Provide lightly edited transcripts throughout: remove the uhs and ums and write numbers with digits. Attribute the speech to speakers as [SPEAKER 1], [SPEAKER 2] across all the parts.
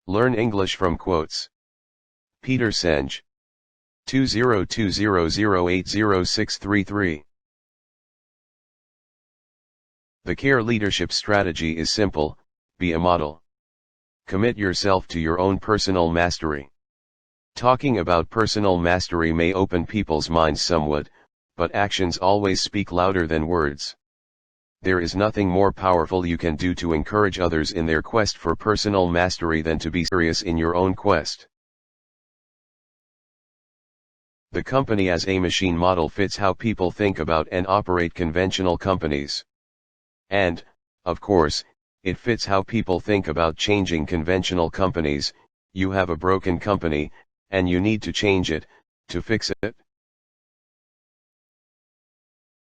[SPEAKER 1] Learn English from Quotes Peter Senge. 2020080633. The care leadership strategy is simple: be a model. Commit yourself to your own personal mastery. Talking about personal mastery may open people's minds somewhat, but actions always speak louder than words. There is nothing more powerful you can do to encourage others in their quest for personal mastery than to be serious in your own quest. The company as a machine model fits how people think about and operate conventional companies. And, of course, it fits how people think about changing conventional companies. You have a broken company, and you need to change it, to fix it.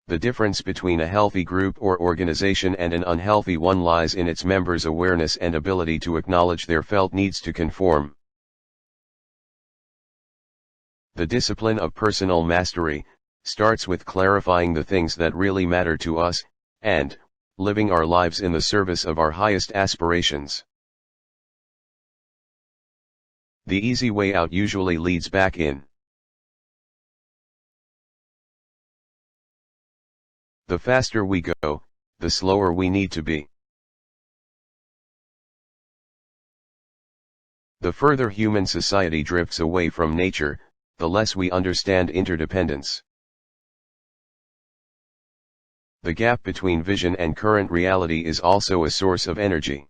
[SPEAKER 1] The difference between a healthy group or organization and an unhealthy one lies in its members' awareness and ability to acknowledge their felt needs to conform. The discipline of personal mastery starts with clarifying the things that really matter to us, and living our lives in the service of our highest aspirations. The easy way out usually leads back in. The faster we go, the slower we need to be. The further human society drifts away from nature, the less we understand interdependence. The gap between vision and current reality is also a source of energy.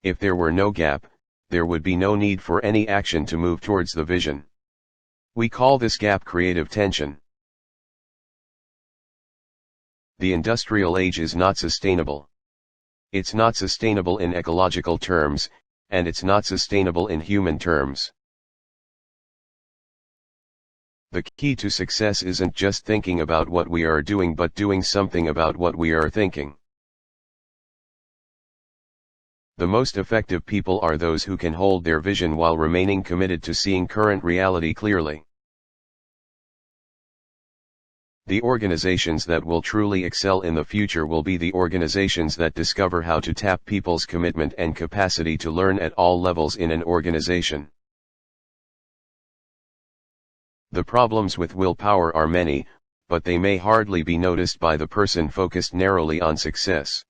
[SPEAKER 1] If there were no gap, there would be no need for any action to move towards the vision. We call this gap creative tension. The industrial age is not sustainable. It's not sustainable in ecological terms, and it's not sustainable in human terms. The key to success isn't just thinking about what we are doing but doing something about what we are thinking. The most effective people are those who can hold their vision while remaining committed to seeing current reality clearly. The organizations that will truly excel in the future will be the organizations that discover how to tap people's commitment and capacity to learn at all levels in an organization. The problems with willpower are many, but they may hardly be noticed by the person focused narrowly on success.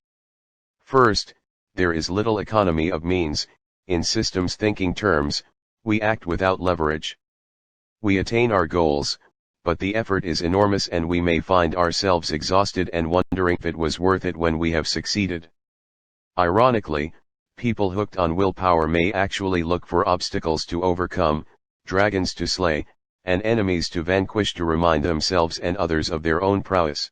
[SPEAKER 1] First, there is little economy of means. In systems thinking terms, we act without leverage. We attain our goals, but the effort is enormous and we may find ourselves exhausted and wondering if it was worth it when we have succeeded. Ironically, people hooked on willpower may actually look for obstacles to overcome, dragons to slay, and enemies to vanquish to remind themselves and others of their own prowess.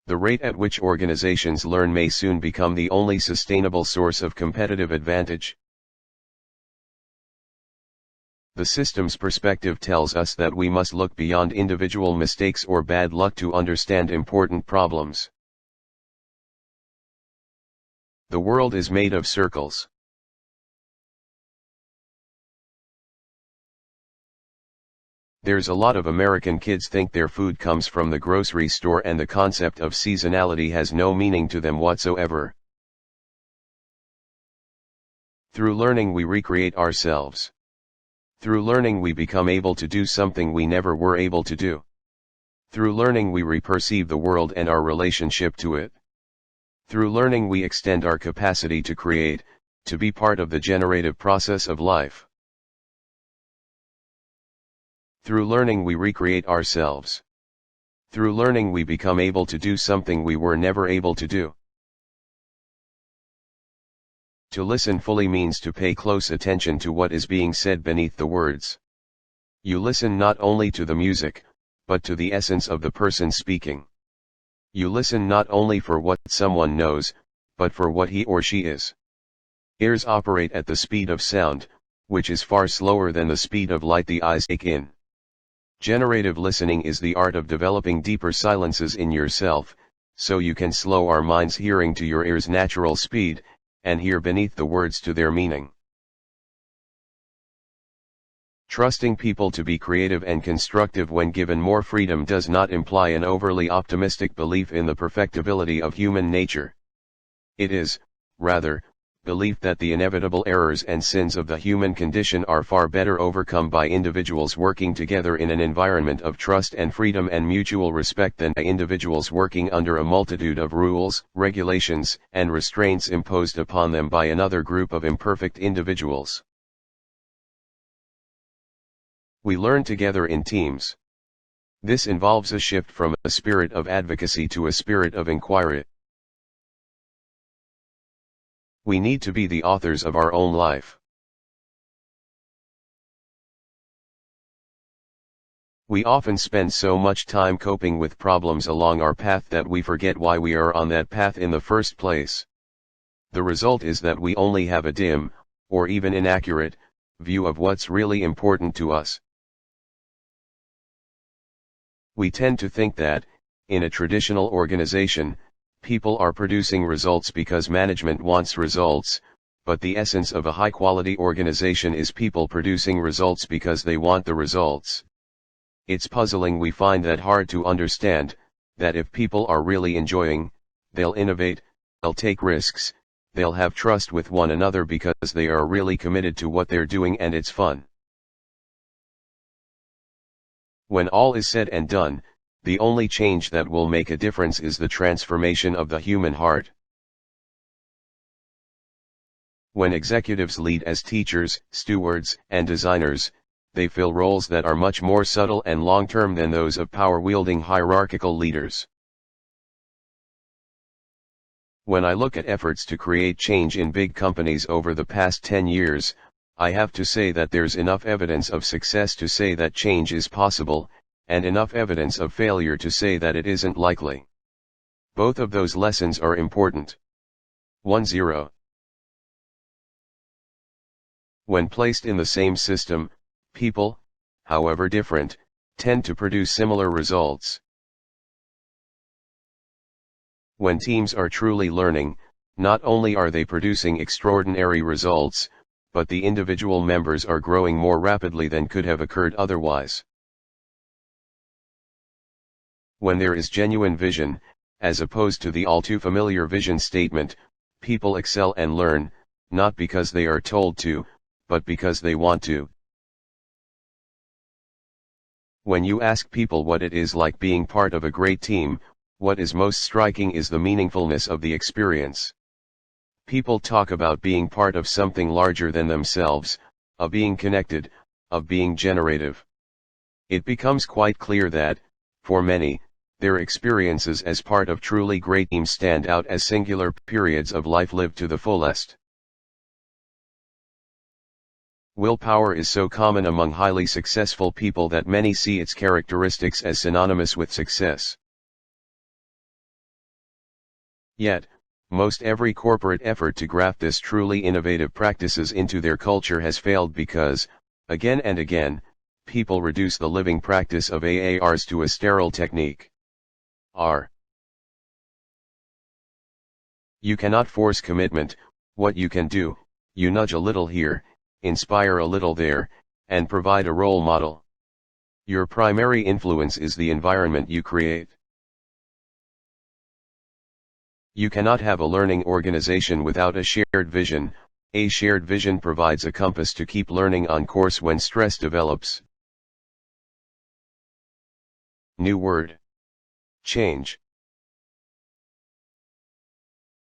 [SPEAKER 1] The rate at which organizations learn may soon become the only sustainable source of competitive advantage. The systems perspective tells us that we must look beyond individual mistakes or bad luck to understand important problems. The world is made of circles. There's a lot of American kids think their food comes from the grocery store and the concept of seasonality has no meaning to them whatsoever. Through learning we recreate ourselves. Through learning we become able to do something we never were able to do. Through learning we reperceive the world and our relationship to it. Through learning we extend our capacity to create, to be part of the generative process of life. Through learning we recreate ourselves. Through learning we become able to do something we were never able to do. To listen fully means to pay close attention to what is being said beneath the words. You listen not only to the music, but to the essence of the person speaking. You listen not only for what someone knows, but for what he or she is. Ears operate at the speed of sound, which is far slower than the speed of light the eyes take in. Generative listening is the art of developing deeper silences in yourself, so you can slow our minds' hearing to your ears' natural speed, and hear beneath the words to their meaning. Trusting people to be creative and constructive when given more freedom does not imply an overly optimistic belief in the perfectibility of human nature. It is, rather, belief that the inevitable errors and sins of the human condition are far better overcome by individuals working together in an environment of trust and freedom and mutual respect than by individuals working under a multitude of rules, regulations, and restraints imposed upon them by another group of imperfect individuals. We learn together in teams. This involves a shift from a spirit of advocacy to a spirit of inquiry. We need to be the authors of our own life. We often spend so much time coping with problems along our path that we forget why we are on that path in the first place. The result is that we only have a dim, or even inaccurate, view of what's really important to us. We tend to think that, in a traditional organization, people are producing results because management wants results, but the essence of a high-quality organization is people producing results because they want the results. It's puzzling we find that hard to understand, that if people are really enjoying, they'll innovate, they'll take risks, they'll have trust with one another because they are really committed to what they're doing and it's fun. When all is said and done, the only change that will make a difference is the transformation of the human heart. When executives lead as teachers, stewards, and designers, they fill roles that are much more subtle and long-term than those of power-wielding hierarchical leaders. When I look at efforts to create change in big companies over the past 10 years, I have to say that there's enough evidence of success to say that change is possible, and enough evidence of failure to say that it isn't likely. Both of those lessons are important. 1-0. When placed in the same system, people, however different, tend to produce similar results. When teams are truly learning, not only are they producing extraordinary results, but the individual members are growing more rapidly than could have occurred otherwise. When there is genuine vision, as opposed to the all too familiar vision statement, people excel and learn, not because they are told to, but because they want to. When you ask people what it is like being part of a great team, what is most striking is the meaningfulness of the experience. People talk about being part of something larger than themselves, of being connected, of being generative. It becomes quite clear that, for many, their experiences as part of truly great teams stand out as singular periods of life lived to the fullest. Willpower is so common among highly successful people that many see its characteristics as synonymous with success. Yet, most every corporate effort to graft this truly innovative practices into their culture has failed because, again and again, people reduce the living practice of AARs to a sterile technique. You cannot force commitment. What you can do, you nudge a little here, inspire a little there, and provide a role model. Your primary influence is the environment you create. You cannot have a learning organization without a shared vision. A shared vision provides a compass to keep learning on course when stress develops. New word. Change.